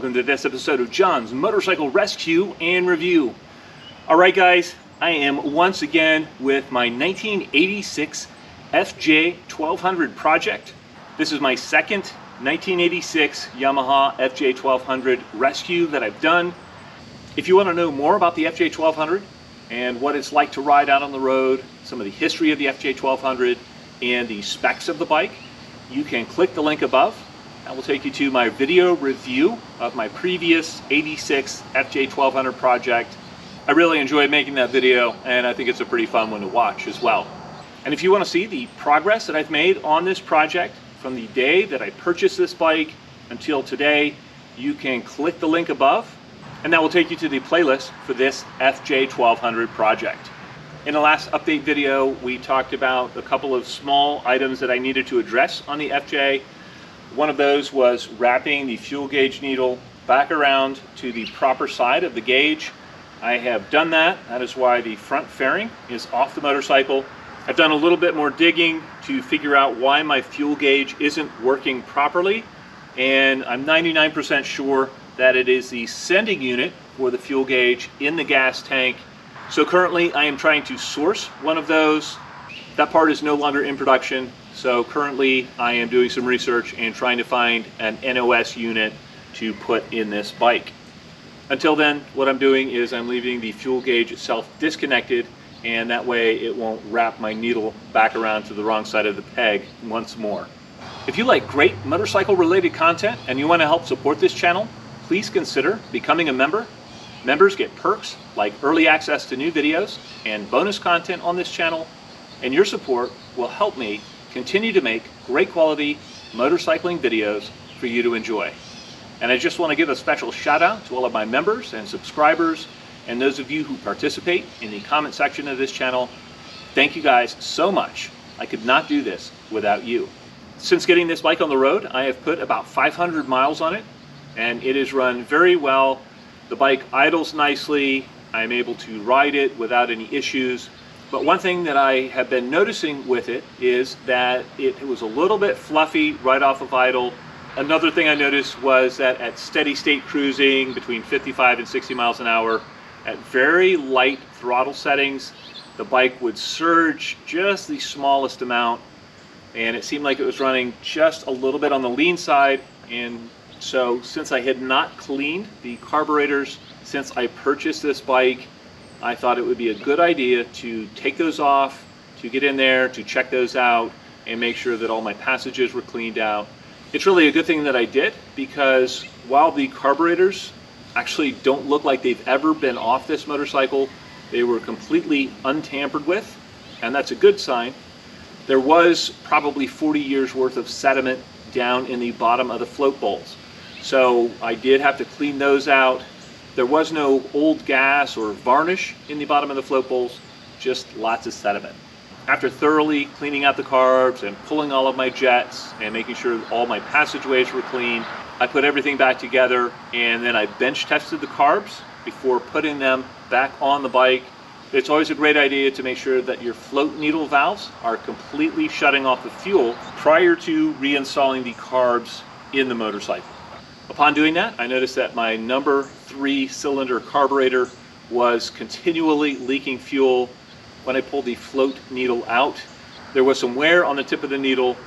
welcome to this episode of John's Motorcycle Rescue and Review. Alright guys, I am once again with my 1986 FJ1200 project. This is my second 1986 Yamaha FJ1200 rescue that I've done. If you want to know more about the FJ1200 and what it's like to ride out on the road, some of the history of the FJ1200 and the specs of the bike, you can click the link above. That will take you to my video review of my previous 86 FJ1200 project. I really enjoyed making that video, and I think it's a pretty fun one to watch as well. And if you want to see the progress that I've made on this project from the day that I purchased this bike until today, you can click the link above, and that will take you to the playlist for this FJ1200 project. In the last update video, we talked about a couple of small items that I needed to address on the FJ. One of those was wrapping the fuel gauge needle back around to the proper side of the gauge. I have done that. That is why the front fairing is off the motorcycle. I've done a little bit more digging to figure out why my fuel gauge isn't working properly, and I'm 99% sure that it is the sending unit for the fuel gauge in the gas tank. So currently I am trying to source one of those. That part is no longer in production. So currently I am doing some research and trying to find an NOS unit to put in this bike. Until then, what I'm doing is I'm leaving the fuel gauge itself disconnected, and that way it won't wrap my needle back around to the wrong side of the peg once more. If you like great motorcycle related content and you want to help support this channel, please consider becoming a member. Members get perks like early access to new videos and bonus content on this channel, and your support will help me continue to make great quality motorcycling videos for you to enjoy. And I just want to give a special shout out to all of my members and subscribers and those of you who participate in the comment section of this channel. Thank you guys so much. I could not do this without you. Since getting this bike on the road, I have put about 500 miles on it, and it has run very well. The bike idles nicely. I'm able to ride it without any issues. But one thing that I have been noticing with it is that it was a little bit fluffy right off of idle. Another thing I noticed was that at steady state cruising between 55 and 60 miles an hour, at very light throttle settings, the bike would surge just the smallest amount, and it seemed like it was running just a little bit on the lean side. And so since I had not cleaned the carburetors since I purchased this bike, I thought it would be a good idea to take those off, to get in there, to check those out, and make sure that all my passages were cleaned out. It's really a good thing that I did, because while the carburetors actually don't look like they've ever been off this motorcycle, they were completely untampered with, and that's a good sign. There was probably 40 years worth of sediment down in the bottom of the float bowls, so I did have to clean those out. There was no old gas or varnish in the bottom of the float bowls, just lots of sediment. After thoroughly cleaning out the carbs and pulling all of my jets and making sure all my passageways were clean, I put everything back together, and then I bench tested the carbs before putting them back on the bike. It's always a great idea to make sure that your float needle valves are completely shutting off the fuel prior to reinstalling the carbs in the motorcycle. Upon doing that, I noticed that my number 3 cylinder carburetor was continually leaking fuel. When I pulled the float needle out, there was some wear on the tip of the needle,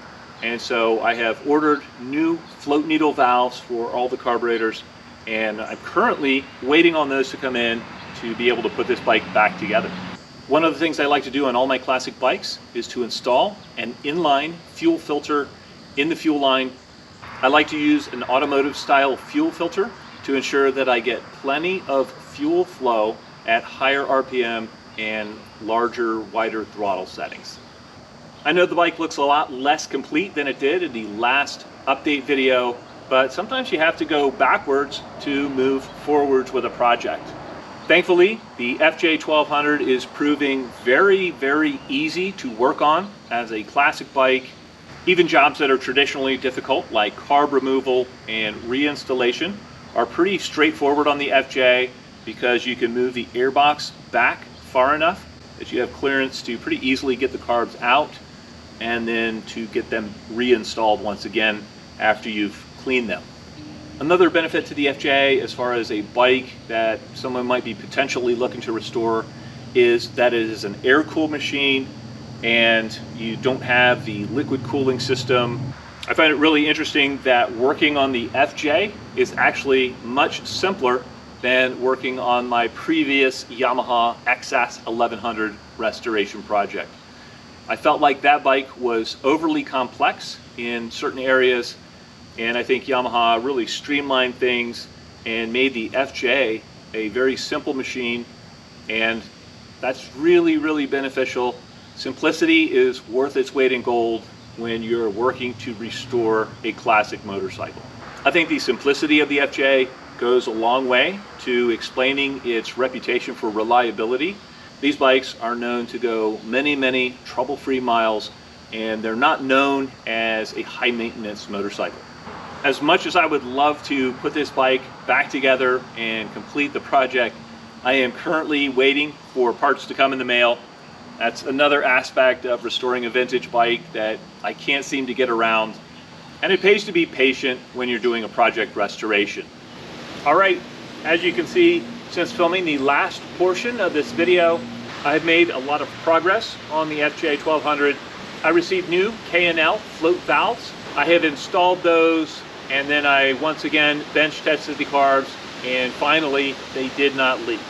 and so I have ordered new float needle valves for all the carburetors, and I'm currently waiting on those to come in to be able to put this bike back together. One of the things I like to do on all my classic bikes is to install an inline fuel filter in the fuel line. I like to use an automotive style fuel filter to ensure that I get plenty of fuel flow at higher RPM and larger, wider throttle settings. I know the bike looks a lot less complete than it did in the last update video, but sometimes you have to go backwards to move forwards with a project. Thankfully, the FJ1200 is proving very, very easy to work on as a classic bike. Even jobs that are traditionally difficult, like carb removal and reinstallation, are pretty straightforward on the FJ, because you can move the airbox back far enough that you have clearance to pretty easily get the carbs out and then to get them reinstalled once again after you've cleaned them. Another benefit to the FJ as far as a bike that someone might be potentially looking to restore is that it is an air-cooled machine and you don't have the liquid cooling system. I find it really interesting that working on the FJ is actually much simpler than working on my previous Yamaha FJ1200 restoration project. I felt like that bike was overly complex in certain areas, and I think Yamaha really streamlined things and made the FJ a very simple machine, and that's really beneficial. Simplicity is worth its weight in gold when you're working to restore a classic motorcycle. I think the simplicity of the FJ goes a long way to explaining its reputation for reliability. These bikes are known to go many trouble-free miles, and they're not known as a high-maintenance motorcycle. As much as I would love to put this bike back together and complete the project, I am currently waiting for parts to come in the mail. That's another aspect of restoring a vintage bike that I can't seem to get around. And it pays to be patient when you're doing a project restoration. All right, as you can see, since filming the last portion of this video, I've made a lot of progress on the FJ1200. I received new K&L float valves. I have installed those, and then I once again bench tested the carbs, and finally they did not leak.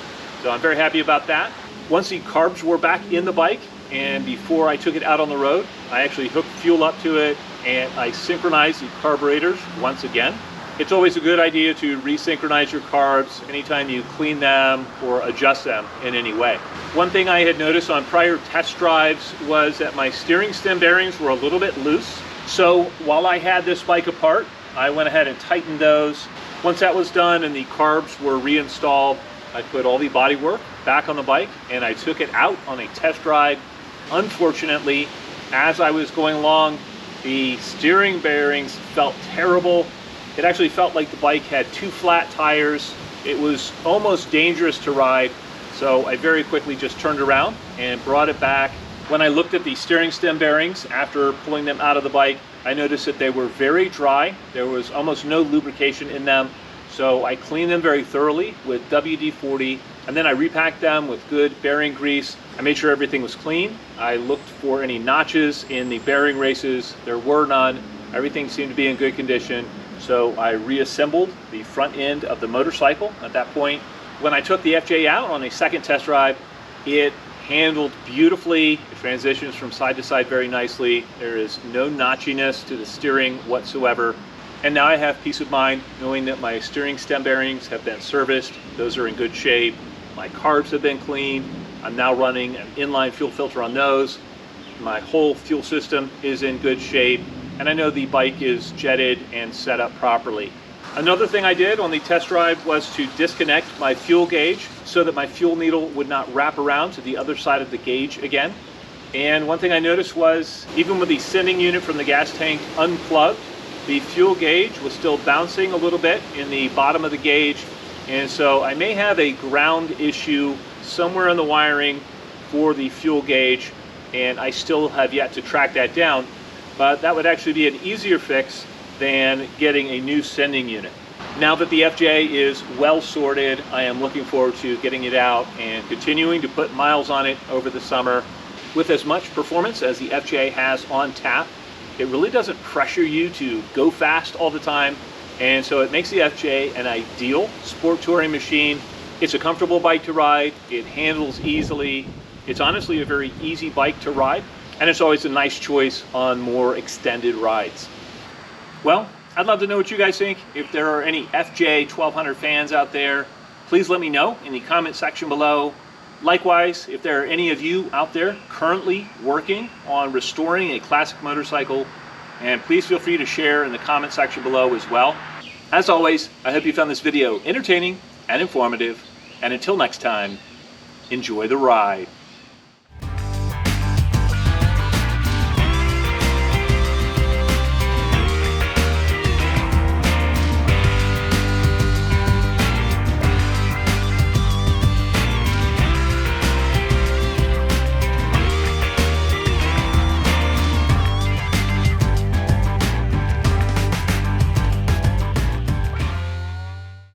So I'm very happy about that. Once the carbs were back in the bike, and before I took it out on the road, I actually hooked fuel up to it and I synchronized the carburetors once again. It's always a good idea to resynchronize your carbs anytime you clean them or adjust them in any way. One thing I had noticed on prior test drives was that my steering stem bearings were a little bit loose. So while I had this bike apart, I went ahead and tightened those. Once that was done and the carbs were reinstalled, I put all the bodywork back on the bike and I took it out on a test drive. Unfortunately, as I was going along, the steering bearings felt terrible. It actually felt like the bike had two flat tires. It was almost dangerous to ride, so I very quickly just turned around and brought it back. When I looked at the steering stem bearings after pulling them out of the bike, I noticed that they were very dry. There was almost no lubrication in them, so I cleaned them very thoroughly with WD-40, and then I repacked them with good bearing grease. I made sure everything was clean. I looked for any notches in the bearing races. There were none. Everything seemed to be in good condition. So I reassembled the front end of the motorcycle at that point. When I took the FJ out on a second test drive, it handled beautifully. It transitions from side to side very nicely. There is no notchiness to the steering whatsoever. And now I have peace of mind knowing that my steering stem bearings have been serviced. Those are in good shape. My carbs have been cleaned. I'm now running an inline fuel filter on those. My whole fuel system is in good shape. And I know the bike is jetted and set up properly. Another thing I did on the test drive was to disconnect my fuel gauge so that my fuel needle would not wrap around to the other side of the gauge again. And one thing I noticed was even with the sending unit from the gas tank unplugged, the fuel gauge was still bouncing a little bit in the bottom of the gauge. And so I may have a ground issue somewhere in the wiring for the fuel gauge, and I still have yet to track that down. But that would actually be an easier fix than getting a new sending unit. Now that the FJ is well sorted, I am looking forward to getting it out and continuing to put miles on it over the summer. With as much performance as the FJ has on tap, it really doesn't pressure you to go fast all the time, and so it makes the FJ an ideal sport touring machine. It's a comfortable bike to ride, it handles easily, it's honestly a very easy bike to ride, and it's always a nice choice on more extended rides. Well, I'd love to know what you guys think. If there are any FJ1200 fans out there, please let me know in the comment section below. Likewise, if there are any of you out there currently working on restoring a classic motorcycle, and please feel free to share in the comment section below as well. As always, I hope you found this video entertaining and informative, and until next time, enjoy the ride.